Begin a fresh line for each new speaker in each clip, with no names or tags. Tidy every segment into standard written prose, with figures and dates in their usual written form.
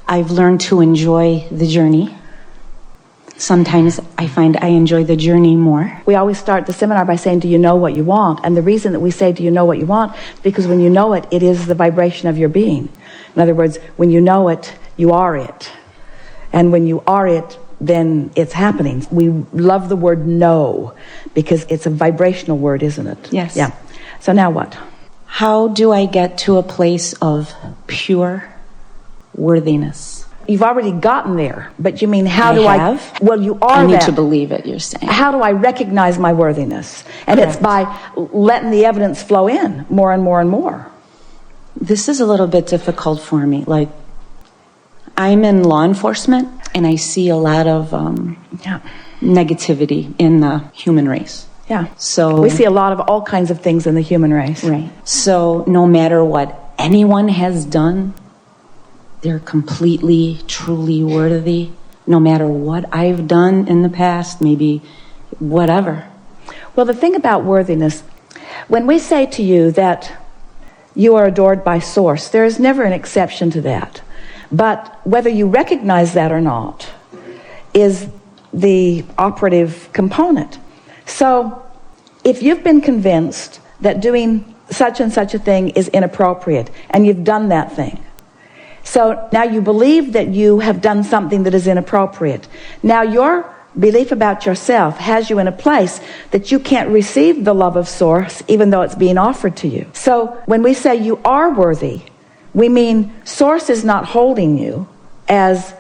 I've learned to enjoy the journey. Sometimes I find I enjoy the journey more.
We always start the seminar by saying, do you know what you want? And the reason that we say, do you know what you want? Is because when you know it, it is the vibration of your being. In other words, when you know it, you are it. And when you are it, then it's happening. We love the word know because it's a vibrational word, isn't it?
Yes.
Yeah. So now what?
How do I get to a place of pure worthiness?
You've already gotten there, but you mean how do
have?
I? Well, you are
I need
that.
to believe it, you're saying.
How do I recognize my worthiness? And
Correct.
it's by letting the evidence flow in more and more and more.
This is a little bit difficult for me. Like, I'm in law enforcement, and I see a lot of negativity in the human race.
Yeah.
So
we see a lot of all kinds of things in the human race.
Right. So no matter what anyone has done, they're completely, truly worthy. No matter what I've done in the past, maybe whatever.
Well, the thing about worthiness, when we say to you that you are adored by Source, there is never an exception to that. But whether you recognize that or not is the operative component. So if you've been convinced that doing such and such a thing is inappropriate, and you've done that thing, so now you believe that you have done something that is inappropriate. Now your belief about yourself has you in a place that you can't receive the love of Source even though it's being offered to you. So when we say you are worthy, we mean Source is not holding you as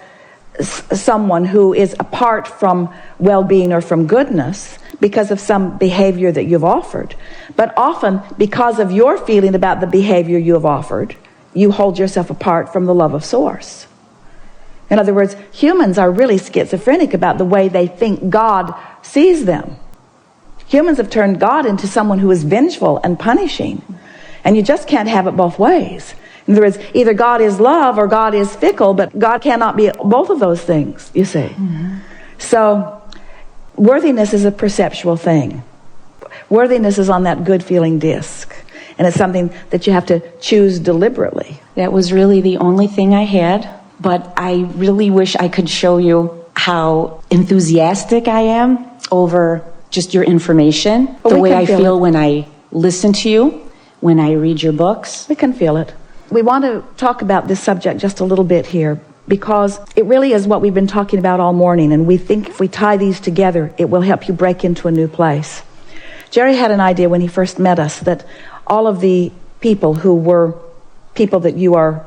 someone who is apart from well-being or from goodness because of some behavior that you've offered. But often because of your feeling about the behavior you have offered, you hold yourself apart from the love of Source. In other words, humans are really schizophrenic about the way they think God sees them. Humans have turned God into someone who is vengeful and punishing. And you just can't have it both ways. In other words, either God is love or God is fickle, but God cannot be both of those things, you see. Mm-hmm. So, worthiness is a perceptual thing. Worthiness is on that good feeling disc. And it's something that you have to choose deliberately.
That was really the only thing I had, but I really wish I could show you how enthusiastic I am over just your information, the way I feel when I listen to you, when I read your books.
We can feel it. We want to talk about this subject just a little bit here because it really is what we've been talking about all morning, and we think if we tie these together, it will help you break into a new place. Jerry had an idea when he first met us that all of the people who were people that you are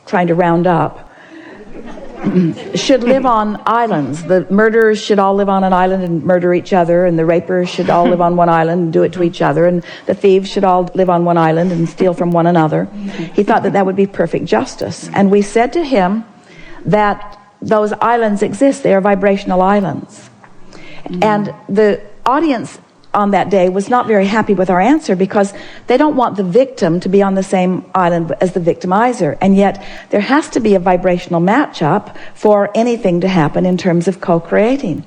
trying to round up should live on islands. The murderers should all live on an island and murder each other, and the rapers should all live on one island and do it to each other, and the thieves should all live on one island and steal from one another. He thought that that would be perfect justice. And we said to him that those islands exist. They are vibrational islands. And the audience on that day was not very happy with our answer because they don't want the victim to be on the same island as the victimizer, and yet there has to be a vibrational matchup for anything to happen in terms of co-creating.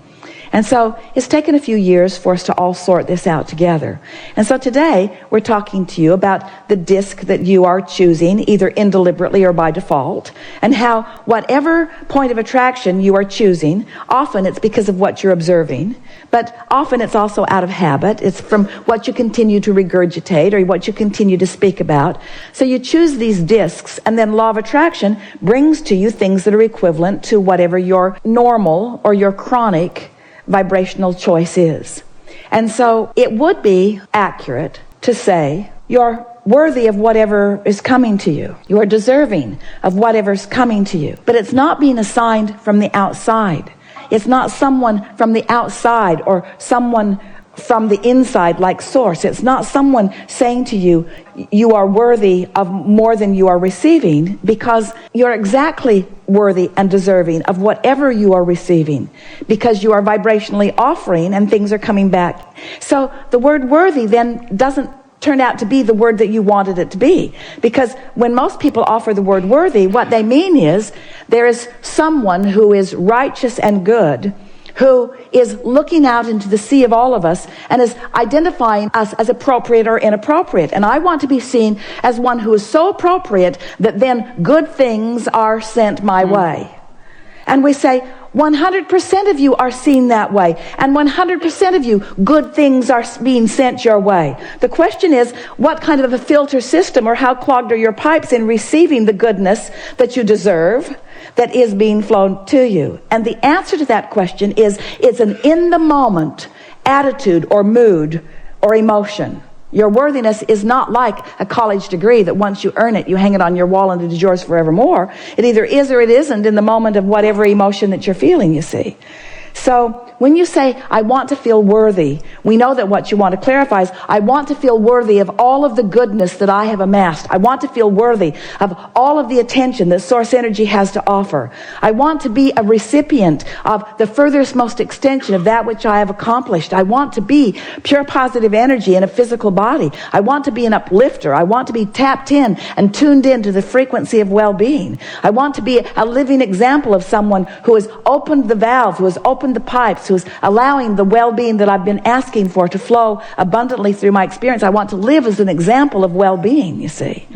And so it's taken a few years for us to all sort this out together. And so today we're talking to you about the disc that you are choosing, either indeliberately or by default, and how whatever point of attraction you are choosing, often it's because of what you're observing, but often it's also out of habit. It's from what you continue to regurgitate or what you continue to speak about. So you choose these discs, and then law of attraction brings to you things that are equivalent to whatever your normal or your chronic vibrational choice is. And so it would be accurate to say you're worthy of whatever is coming to you. You are deserving of whatever's coming to you. But it's not being assigned from the outside. It's not someone from the outside or someone from the inside like Source. It's not someone saying to you, you are worthy of more than you are receiving, because you're exactly worthy and deserving of whatever you are receiving, because you are vibrationally offering and things are coming back. So the word worthy then doesn't turn out to be the word that you wanted it to be, because when most people offer the word worthy, what they mean is there is someone who is righteous and good who is looking out into the sea of all of us and is identifying us as appropriate or inappropriate. And I want to be seen as one who is so appropriate that then good things are sent my way. And we say, 100% of you are seen that way. And 100% of you, good things are being sent your way. The question is, what kind of a filter system or how clogged are your pipes in receiving the goodness that you deserve that is being flown to you? And the answer to that question is, it's an in-the-moment attitude or mood or emotion. Your worthiness is not like a college degree that once you earn it, you hang it on your wall and it is yours forevermore. It either is or it isn't in the moment of whatever emotion that you're feeling, you see. So when you say, I want to feel worthy, we know that what you want to clarify is, I want to feel worthy of all of the goodness that I have amassed. I want to feel worthy of all of the attention that Source Energy has to offer. I want to be a recipient of the furthest most extension of that which I have accomplished. I want to be pure positive energy in a physical body. I want to be an uplifter. I want to be tapped in and tuned in to the frequency of well-being. I want to be a living example of someone who has opened the valve, who has opened the pipes, who's allowing the well-being that I've been asking for to flow abundantly through my experience. I want to live as an example of well-being, you see.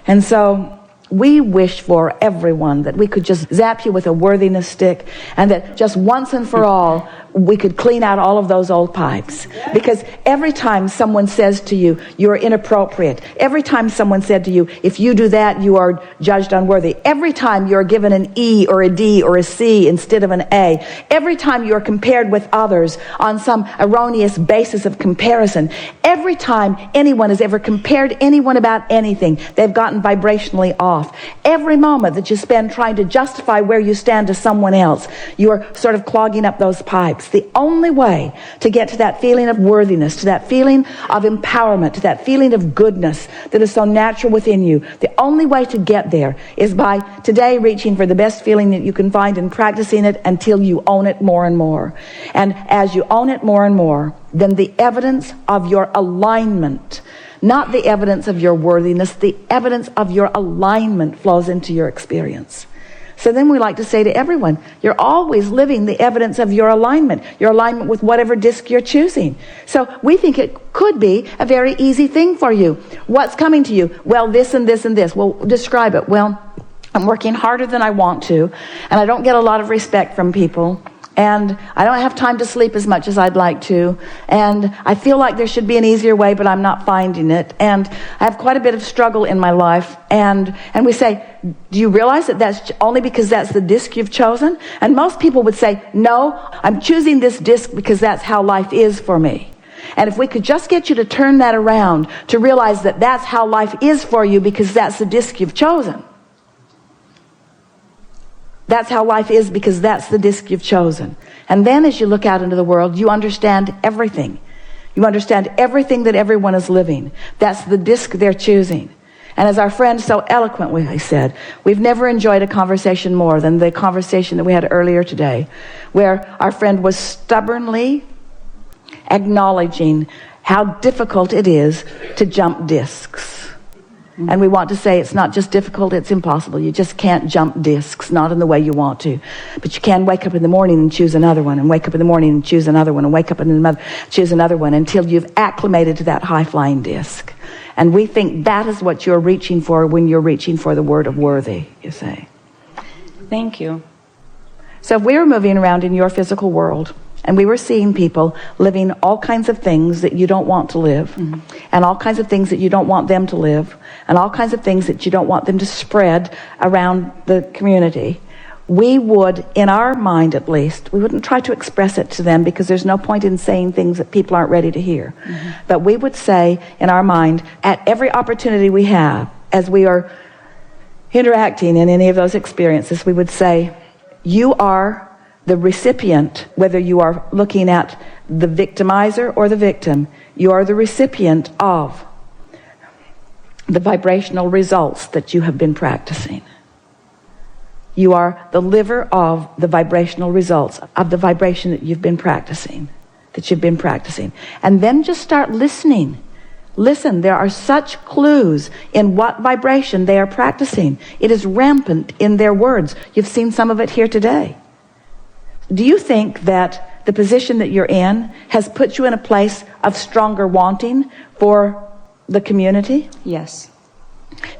And so we wish for everyone that we could just zap you with a worthiness stick and that just once and for all we could clean out all of those old pipes. Because every time someone says to you, you're inappropriate. Every time someone said to you, if you do that, you are judged unworthy. Every time you're given an E or a D or a C instead of an A. Every time you're compared with others on some erroneous basis of comparison. Every time anyone has ever compared anyone about anything, they've gotten vibrationally off. Every moment that you spend trying to justify where you stand to someone else, you're sort of clogging up those pipes. The only way to get to that feeling of worthiness, to that feeling of empowerment, to that feeling of goodness that is so natural within you, the only way to get there is by today reaching for the best feeling that you can find and practicing it until you own it more and more. And as you own it more and more, then the evidence of your alignment, not the evidence of your worthiness, the evidence of your alignment flows into your experience. So then we like to say to everyone, you're always living the evidence of your alignment with whatever disc you're choosing. So we think it could be a very easy thing for you. What's coming to you? Well, this and this and this. Well, describe it. Well, I'm working harder than I want to, and I don't get a lot of respect from people. And I don't have time to sleep as much as I'd like to. And I feel like there should be an easier way, but I'm not finding it. And I have quite a bit of struggle in my life. And we say, do you realize that that's only because that's the disc you've chosen? And most people would say, no, I'm choosing this disc because that's how life is for me. And if we could just get you to turn that around, to realize that that's how life is for you because that's the disc you've chosen. That's how life is because that's the disc you've chosen. And then as you look out into the world, you understand everything. You understand everything that everyone is living. That's the disc they're choosing. And as our friend so eloquently said, we've never enjoyed a conversation more than the conversation that we had earlier today, where our friend was stubbornly acknowledging how difficult it is to jump discs. And we want to say it's not just difficult, it's impossible. You just can't jump discs, not in the way you want to. But you can wake up in the morning and choose another one, and wake up in the morning and choose another one, and wake up in the choose another one until you've acclimated to that high-flying disc. And we think that is what you're reaching for when you're reaching for the word of worthy, you say.
Thank you.
So if we were moving around in your physical world, and we were seeing people living all kinds of things that you don't want to live, and all kinds of things that you don't want them to live, and all kinds of things that you don't want them to spread around the community, we would, in our mind at least, we wouldn't try to express it to them because there's no point in saying things that people aren't ready to hear. But we would say in our mind, at every opportunity we have, as we are interacting in any of those experiences, we would say, you are the recipient, whether you are looking at the victimizer or the victim, you are the recipient of the vibrational results that you have been practicing. You are the liver of the vibrational results of the vibration that you've been practicing, And then just start listening. Listen, there are such clues in what vibration they are practicing. It is rampant in their words. You've seen some of it here today. Do you think that the position that you're in has put you in a place of stronger wanting for the community?
Yes.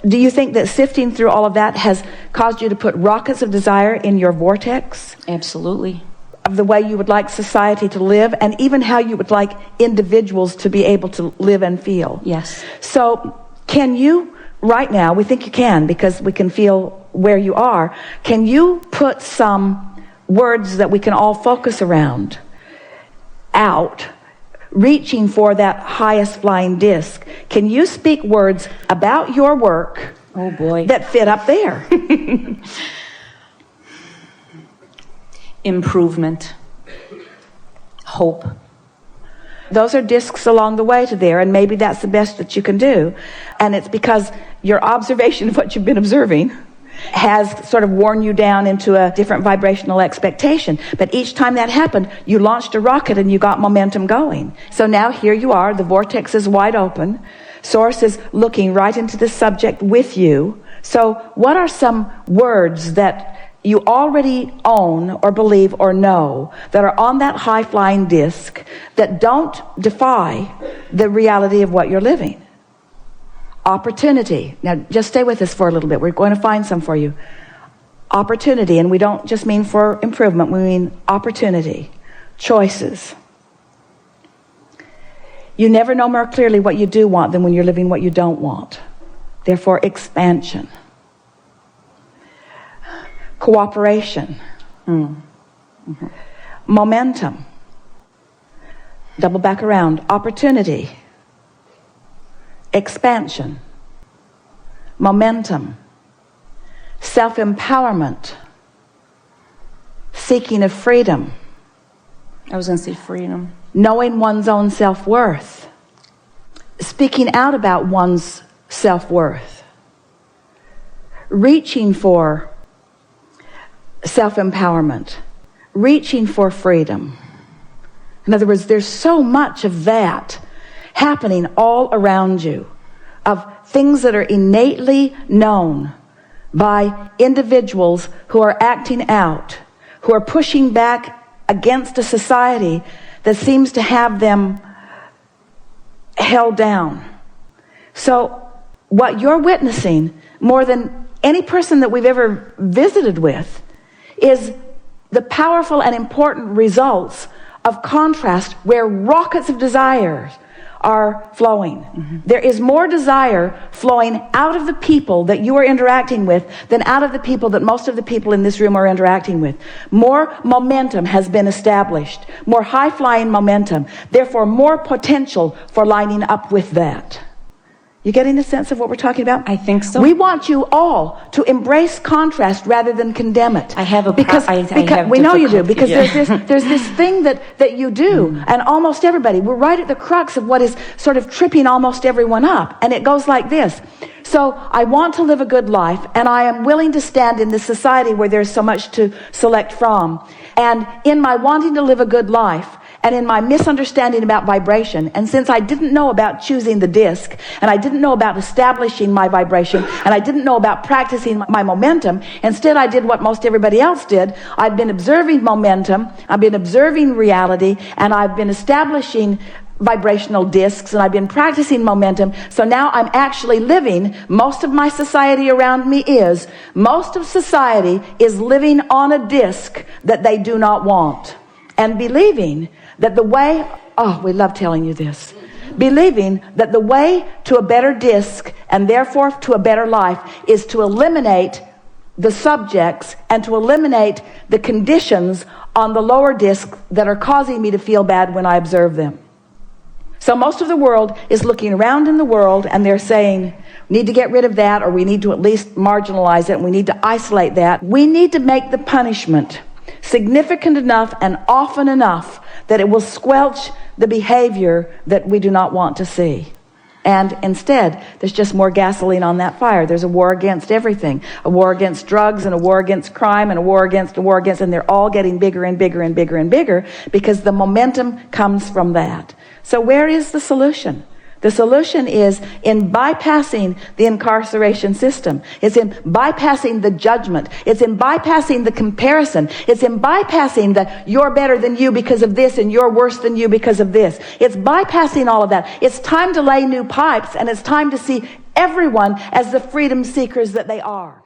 Do you think that sifting through all of that has caused you to put rockets of desire in your vortex?
Absolutely.
Of the way you would like society to live, and even how you would like individuals to be able to live and feel?
Yes.
So can you, right now, we think you can because we can feel where you are, can you put some words that we can all focus around out, reaching for that highest flying disc? Can you speak words about your work,
oh boy,
that fit up there?
Improvement, hope.
Those are discs along the way to there, and maybe that's the best that you can do. And it's because your observation of what you've been observing has sort of worn you down into a different vibrational expectation. But each time that happened, you launched a rocket and you got momentum going. So now here you are, the vortex is wide open. Source is looking right into the subject with you. So what are some words that you already own or believe or know that are on that high-flying disc that don't defy the reality of what you're living? Opportunity. Now, just stay with us for a little bit. We're going to find some for you. Opportunity, and we don't just mean for improvement. We mean opportunity. Choices. You never know more clearly what you do want than when you're living what you don't want. Therefore, expansion. Cooperation. Mm-hmm. Momentum. Double back around. Opportunity. Expansion. Momentum. Self-empowerment. Seeking of freedom.
I was going to say freedom.
Knowing one's own self-worth. Speaking out about one's self-worth. Reaching for self-empowerment. Reaching for freedom. In other words, there's so much of that happening all around you, of things that are innately known by individuals who are acting out, who are pushing back against a society that seems to have them held down. So what you're witnessing, more than any person that we've ever visited with, is the powerful and important results of contrast, where rockets of desire are flowing. Mm-hmm. There is more desire flowing out of the people that you are interacting with than out of the people that most of the people in this room are interacting with. More momentum has been established, more high-flying momentum, therefore more potential for lining up with that. You getting a sense of what we're talking about?
I think so.
We want you all to embrace contrast rather than condemn it.
I have
because we know you do, because there's this thing that you do, and almost everybody, we're right at the crux of what is sort of tripping almost everyone up, and it goes like this. So I want to live a good life, and I am willing to stand in this society where there's so much to select from, and in my wanting to live a good life, and in my misunderstanding about vibration, and since I didn't know about choosing the disc, and I didn't know about establishing my vibration, and I didn't know about practicing my momentum, instead I did what most everybody else did. I've been observing momentum, I've been observing reality, and I've been establishing vibrational discs, and I've been practicing momentum. So now I'm actually living, most of my society around me most of society is living on a disc that they do not want, and believing that the way, we love telling you this, believing that the way to a better disc and therefore to a better life is to eliminate the subjects and to eliminate the conditions on the lower disc that are causing me to feel bad when I observe them. So most of the world is looking around in the world and they're saying, we need to get rid of that, or we need to at least marginalize it, and we need to isolate that. We need to make the punishment significant enough and often enough that it will squelch the behavior that we do not want to see. And instead, there's just more gasoline on that fire. There's a war against everything. A war against drugs, and a war against crime, and a war against, and they're all getting bigger and bigger and bigger and bigger because the momentum comes from that. So where is the solution? The solution is in bypassing the incarceration system. It's in bypassing the judgment. It's in bypassing the comparison. It's in bypassing the you're better than you because of this and you're worse than you because of this. It's bypassing all of that. It's time to lay new pipes, and it's time to see everyone as the freedom seekers that they are.